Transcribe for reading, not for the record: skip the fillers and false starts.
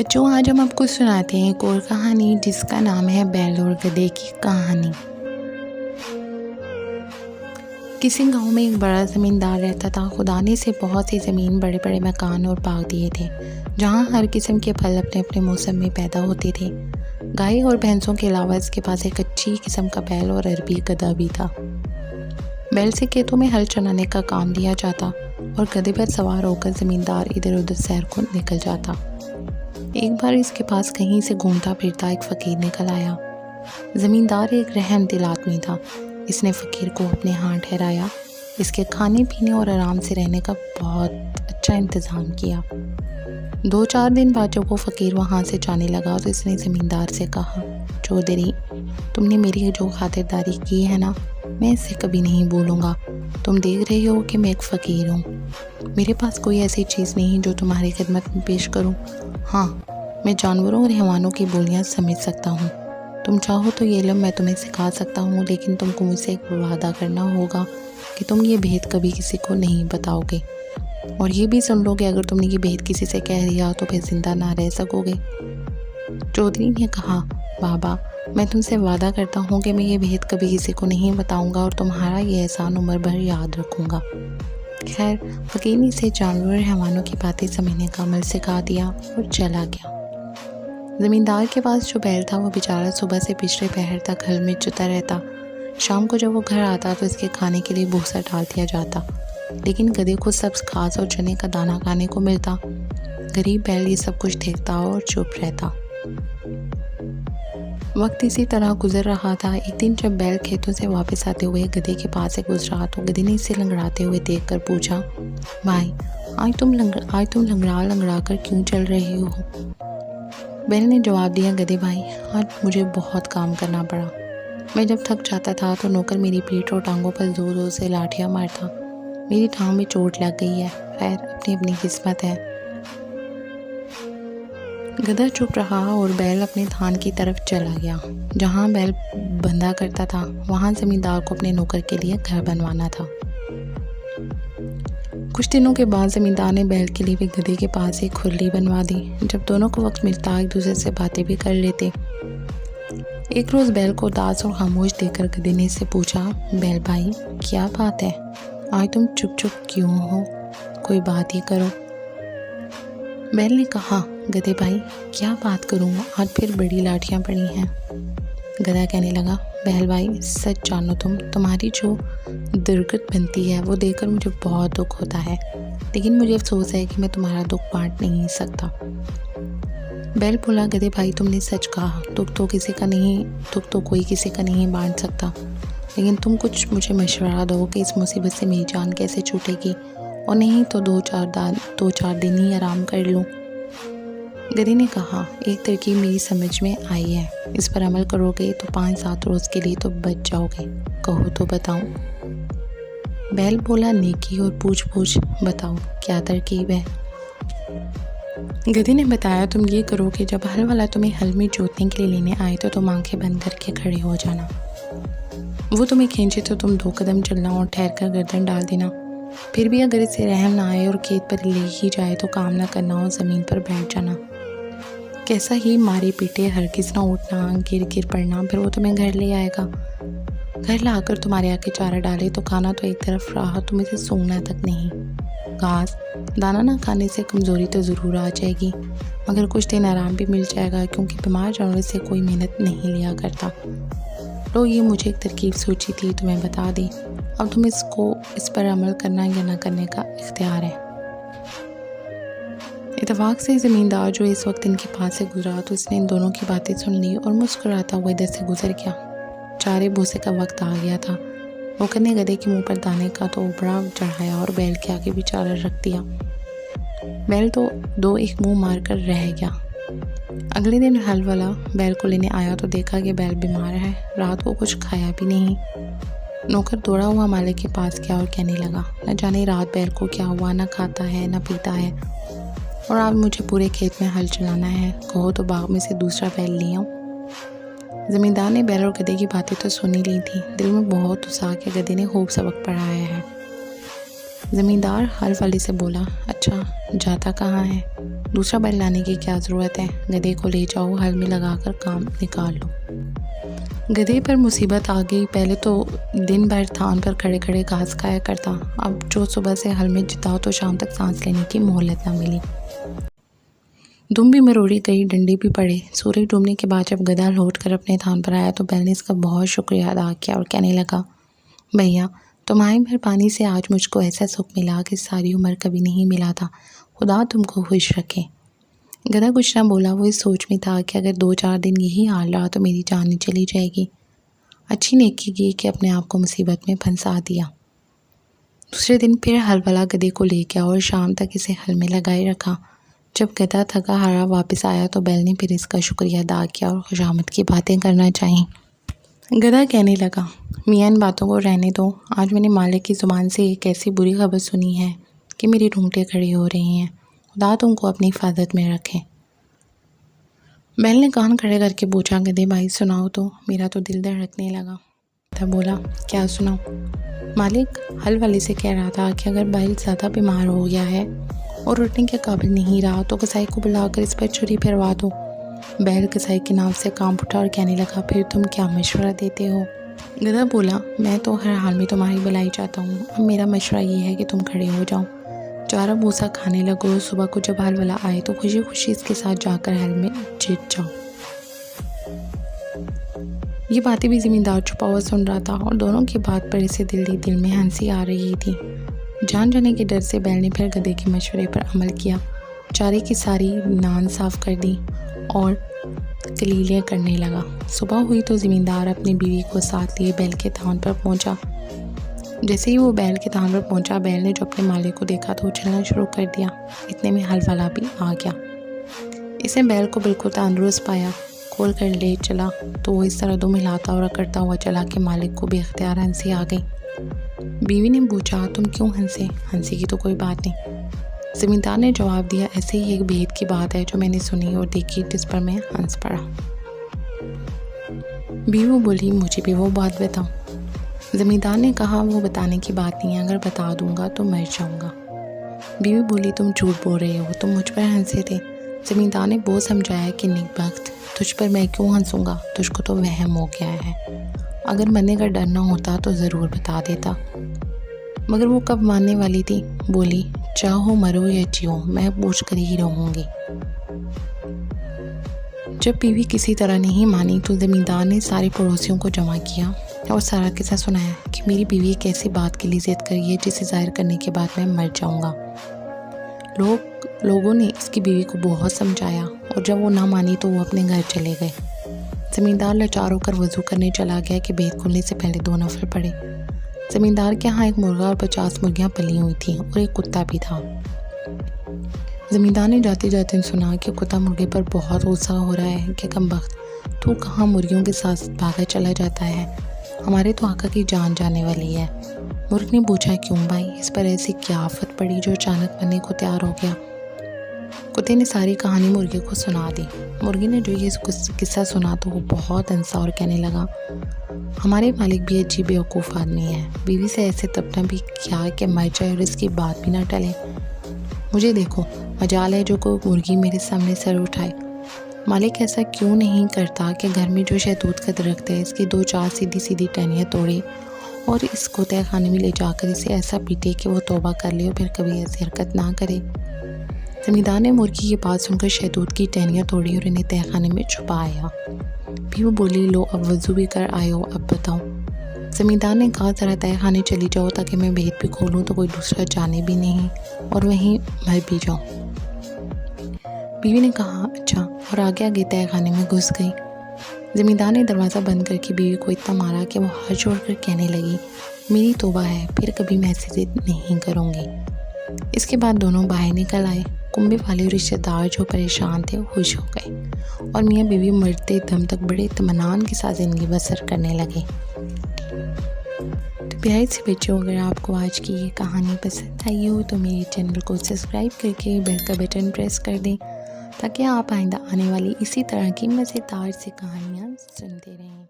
बच्चों, आज हम आपको सुनाते हैं एक और कहानी जिसका नाम है बैल और गधे की कहानी। किसी गांव में एक बड़ा ज़मींदार रहता था। खुदा ने इसे बहुत सी ज़मीन, बड़े बड़े मकान और बाग दिए थे, जहां हर किस्म के फल अपने अपने मौसम में पैदा होते थे। गाय और भैंसों के अलावा इसके पास एक अच्छी किस्म का बैल और अरबी गधा भी था। बैल से खेतों में हल चलाने का काम दिया जाता और गधे पर सवार होकर ज़मींदार इधर उधर सैर को निकल जाता। एक बार इसके पास कहीं से घूमता फिरता एक फ़कीर निकल आया। ज़मींदार एक रहमदिल आदमी था। इसने फ़कीर को अपने यहाँ ठहराया, इसके खाने पीने और आराम से रहने का बहुत अच्छा इंतज़ाम किया। 2-4 दिन बाद जब वो फ़कीर वहाँ से जाने लगा तो इसने ज़मींदार से कहा, चौधरी, तुमने मेरी जो खातिरदारी की है ना, मैं इससे कभी नहीं भूलूँगा। तुम देख रहे हो कि मैं एक फ़कीर हूँ। मेरे पास कोई ऐसी चीज़ नहीं जो तुम्हारी खिदमत में पेश करूँ। हाँ, मैं जानवरों और हैवानों की बोलियाँ समझ सकता हूँ। तुम चाहो तो ये इल्म मैं तुम्हें सिखा सकता हूँ, लेकिन तुमको मुझसे एक वादा करना होगा कि तुम ये भेद कभी किसी को नहीं बताओगे। और ये भी सुन लो कि अगर तुमने ये भेद किसी से कह दिया तो फिर ज़िंदा ना रह सकोगे। चौधरी ने कहा, बाबा, मैं तुमसे वादा करता हूँ कि मैं ये भेद कभी किसी को नहीं बताऊँगा और तुम्हारा ये एहसान उम्र भर याद रखूँगा। खैर, फ़कीर ने इसे जानवर और हैवानों की बातें समझने का अमल सिखा दिया और चला गया। ज़मींदार के पास जो बैल था वो बेचारा सुबह से पिछले पहर तक हल में जुता रहता। शाम को जब वो घर आता तो इसके खाने के लिए भूसा डाल दिया जाता, लेकिन गधे को सब्ज़ घास और चने का दाना खाने को मिलता। गरीब बैल ये सब कुछ देखता और चुप रहता। वक्त इसी तरह गुजर रहा था। एक दिन जब बैल खेतों से वापस आते हुए गधे के पास से गुजरा तो गधे ने इसे लंगड़ाते हुए देखकर पूछा, भाई, आज तुम लंगड़ा लंगड़ा कर क्यों चल रहे हो? बैल ने जवाब दिया, गधे भाई, आज मुझे बहुत काम करना पड़ा। मैं जब थक जाता था तो नौकर मेरी पीठ और टांगों पर जोर जोर से लाठियाँ मारता। मेरी टांग में चोट लग गई है। खैर, अपनी अपनी किस्मत है। गधा चुप रहा और बैल अपने धान की तरफ चला गया। जहाँ बैल बंधा करता था वहाँ ज़मींदार को अपने नौकर के लिए घर बनवाना था। कुछ दिनों के बाद ज़मींदार ने बैल के लिए भी गधे के पास एक खुरली बनवा दी। जब दोनों को वक्त मिलता एक दूसरे से बातें भी कर लेते। एक रोज़ बैल को उदास और खामोश देखकर गधे ने इससे पूछा, बैल भाई, क्या बात है? आज तुम चुप चुप क्यों हो? कोई बात ही करो। बैल ने कहा, गधे भाई, क्या बात करूँ, आज फिर बड़ी लाठियाँ पड़ी हैं। गधा कहने लगा, बैल भाई, सच जानो तुम्हारी जो दुर्गत बनती है वो देखकर मुझे बहुत दुख होता है, लेकिन मुझे अफसोस है कि मैं तुम्हारा दुख बांट नहीं सकता। बैल बोला, गधे भाई, तुमने सच कहा, दुख तो कोई किसी का नहीं बांट सकता, लेकिन तुम कुछ मुझे मशवरा दो कि इस मुसीबत से मेरी जान कैसे छूटेगी, और नहीं तो 2-4 दिन ही आराम कर लूँ। गधे ने कहा, एक तरकीब मेरी समझ में आई है, इस पर अमल करोगे तो 5-7 रोज़ के लिए तो बच जाओगे। कहो तो बताऊं? बैल बोला, नेकी और पूछ बताओ, क्या तरकीब है? गधे ने बताया, तुम ये करो कि जब हल वाला तुम्हें हल में जोतने के लिए लेने आए तो तुम आंखें बंद करके खड़े हो जाना। वो तुम्हें खींचे तो तुम 2 कदम चलना और ठहर कर गर्दन डाल देना। फिर भी अगर इसे रहम ना आए और खेत पर ले ही जाए तो काम ना करना और ज़मीन पर बैठ जाना। कैसा ही मारे पीटे हरगिज़ ना उठना, गिर पड़ना, फिर वो तुम्हें घर ले आएगा। घर लाकर तुम्हारे आके चारा डाले तो खाना तो एक तरफ रहा, तुम्हें से सोना तक नहीं। घास दाना ना खाने से कमज़ोरी तो ज़रूर आ जाएगी, मगर कुछ दिन आराम भी मिल जाएगा, क्योंकि बीमार जानवर से कोई मेहनत नहीं लिया करता। तो ये मुझे एक तरकीब सोची थी, तुम्हें बता दी। अब तुम इस पर अमल करना या ना करने का इख्तियार है। इत्तेफाक से ज़मींदार जो इस वक्त इनके पास से गुजरा तो इसने इन दोनों की बातें सुन ली और मुस्कुराता हुआ इधर से गुजर गया। चारे भूसे का वक्त आ गया था। नौकर ने गधे के मुंह पर दाने का तो बड़ा चढ़ाया और बैल के आगे भी चारा रख दिया। बैल तो 2-1 मुँह मार कर रह गया। अगले दिन हल वाला बैल को लेने आया तो देखा कि बैल बीमार है, रात को कुछ खाया भी नहीं। नौकर दौड़ा हुआ मालिक के पास गया और कहने लगा, न जाने रात बैल को क्या हुआ, न खाता है न पीता है, और आज मुझे पूरे खेत में हल चलाना है। कहो तो बाग में से दूसरा बैल ले आऊं। ज़मींदार ने बैल और गधे की बातें तो सुन ही ली थी। दिल में बहुत उत्साह के गधे ने खूब सबक पढ़ाया है। ज़मींदार हल वाले से बोला, अच्छा, जाता कहाँ है? दूसरा बैल लाने की क्या ज़रूरत है, गधे को ले जाओ, हल में लगाकर काम निकाल लो। गधे पर मुसीबत आ गई। पहले तो दिन भर थान पर खड़े खड़े घास खाया करता, अब जो सुबह से हल में जिताओ तो शाम तक सांस लेने की मोहलत ना मिली। दुम भी मरोड़ी गई, डंडे भी पड़े। सूरज डूबने के बाद जब गधा लौट कर अपने थान पर आया तो बैल ने इसका बहुत शुक्रिया अदा किया और कहने लगा, भैया तुम्हारी मेहरबानी से आज मुझको ऐसा सुख मिला कि सारी उम्र कभी नहीं मिला था। खुदा तुमको खुश रखे। गधा कुछ ना बोला। वो इस सोच में था कि अगर 2-4 दिन यही हाल रहा तो मेरी जान ही चली जाएगी। अच्छी नेकी की कि अपने आप को मुसीबत में फंसा दिया। दूसरे दिन फिर हल वाला गधे को ले गया और शाम तक इसे हल में लगाए रखा। जब गधा थका हारा वापस आया तो बैल ने फिर इसका शुक्रिया अदा किया और खुशामद की बातें करना चाहिए। गधा कहने लगा, मियाँ इन बातों को रहने दो। आज मैंने मालिक की ज़ुबान से एक ऐसी बुरी खबर सुनी है कि मेरी रोंगटे खड़ी हो रही हैं। खुदा तुमको अपनी हिफाजत में रखे। बैल ने कान खड़े करके पूछा, गधे भाई सुनाओ तो, मेरा तो दिल धड़कने लगा। तब बोला, क्या सुनाऊं? मालिक हल वाले से कह रहा था कि अगर बैल ज़्यादा बीमार हो गया है और उठने के काबिल नहीं रहा तो कसाई को बुलाकर इस पर छुरी फिरवा दो। बैल कसाई के नाम से कांप उठा और कहने लगा, फिर तुम क्या मशवरा देते हो? गधा बोला, मैं तो हर हाल में तुम्हारी भलाई चाहता हूँ। अब मेरा मशवरा ये है कि तुम खड़े हो जाओ, चारा भूसा खाने लगो। सुबह को जब हल वाला आए तो खुशी खुशी इसके साथ जाकर हल में जीत जाओ। ये बातें भी ज़मींदार छुपा हुआ सुन रहा था और दोनों की बात पर इसे दिल ही दिल में हंसी आ रही थी। जान जाने के डर से बैल ने फिर गधे के मशवरे पर अमल किया। चारे की सारी नान साफ कर दी और कलीलियाँ करने लगा। सुबह हुई तो ज़मींदार अपनी बीवी को साथ लिए बैल के थान पर पहुंचा। जैसे ही वो बैल के थान पर पहुंचा, बैल ने जो अपने मालिक को देखा तो उछलना शुरू कर दिया। इतने में हल वाला भी आ गया। इसे बैल को बिल्कुल तंदुरुस्त पाया, खोल कर ले चला तो वो इस तरह दुम हिलाता और अकड़ता हुआ चला कि मालिक को बेख्तियार हंसी आ गई। बीवी ने पूछा, तुम क्यों हंसे? हंसी की तो कोई बात नहीं। ज़मींदार ने जवाब दिया, ऐसे ही एक भेद की बात है जो मैंने सुनी और देखी, जिस पर मैं हंस पड़ा। बीवी बोली, मुझे भी वो बात बताओ। ज़मींदार ने कहा, वो बताने की बात नहीं है, अगर बता दूंगा तो मर जाऊंगा। बीवी बोली, तुम झूठ बोल रहे हो, तुम मुझ पर हंसे थे। ज़मींदार ने वो समझाया कि नेकबख्त, तुझ पर मैं क्यों हंसूंगा, तुझको तो वहम हो गया है। अगर मरने का डर ना होता तो ज़रूर बता देता। मगर वो कब मानने वाली थी। बोली, चाहो मरो या जियो, मैं पूछ कर ही रहूँगी। जब बीवी किसी तरह नहीं मानी तो ज़मींदार ने सारे पड़ोसियों को जमा किया और सारा किस्सा सुनाया कि मेरी बीवी एक ऐसी बात के लिए जिद करी है जिसे जाहिर करने के बाद मैं मर जाऊंगा। लोगों ने इसकी बीवी को बहुत समझाया और जब वो ना मानी तो वो अपने घर चले गए। ज़मींदार लाचार होकर वज़ू करने चला गया कि भेद खुलने से पहले 2 नफल पड़े। ज़मींदार के यहाँ एक मुर्गा और 50 मुर्गियाँ पली हुई थीं और एक कुत्ता भी था। ज़मींदार ने जाते जाते सुना कि कुत्ता मुर्गे पर बहुत गुस्सा हो रहा है कि कमबख्त, तू कहाँ मुर्गियों के साथ भागा चला जाता है, हमारे तो आका की जान जाने वाली है। मुर्ग ने पूछा, क्यों भाई, इस पर ऐसी क्या आफत पड़ी जो अचानक मरने को तैयार हो गया? कुत्ते ने सारी कहानी मुर्गे को सुना दी। मुर्गी ने जो ये किस्सा सुना तो वो बहुत हंसा और कहने लगा, हमारे मालिक भी अजीब बेवकूफ़ आदमी है। बीवी से ऐसे तपना भी क्या कि मर जाए और इसकी बात भी ना टले। मुझे देखो, मजाल है जो कोई मुर्गी मेरे सामने सर उठाए। मालिक ऐसा क्यों नहीं करता कि घर में जो शहतूत का दरख्त है इसकी 2-4 सीधी सीधी टहनियाँ तोड़े और इसको तय खाने में ले जाकर इसे ऐसा पीटे कि वो तौबा कर ले और फिर कभी ऐसी हरकत ना करे। ज़मींदार ने मुर्गी की बात सुनकर शहतूत की टहनियाँ तोड़ी और इन्हें तय खाने में छुपाया। भी वो बोली, लो अब वज़ू भी कर आए हो, अब बताओ। ज़मींदार ने कहा, ज़रा तय खाने चली जाओ ताकि मैं भेद भी खोलूँ तो कोई दूसरा जाने भी नहीं और वहीं मर भी जाऊँ। बीवी ने कहा, अच्छा, और आगे आगे तय खाने में घुस गई। ज़मींदार ने दरवाज़ा बंद करके बीवी को इतना मारा कि वो हाथ जोड़कर कहने लगी, मेरी तौबा है, फिर कभी मैं ऐसी जिद नहीं करूँगी। इसके बाद दोनों बाहर निकल आए। कुंबे वाले रिश्तेदार जो परेशान थे खुश हो गए और मियाँ बीवी मरते दम तक बड़े इत्मीनान के साथ ज़िंदगी बसर करने लगे। तो प्यारे से बच्चों, अगर आपको आज की ये कहानी पसंद आई हो तो मेरे चैनल को सब्सक्राइब करके बेल का बटन प्रेस कर दें ताकि आप आइंदा आने वाली इसी तरह की मज़ेदार सी कहानियाँ सुनते रहें।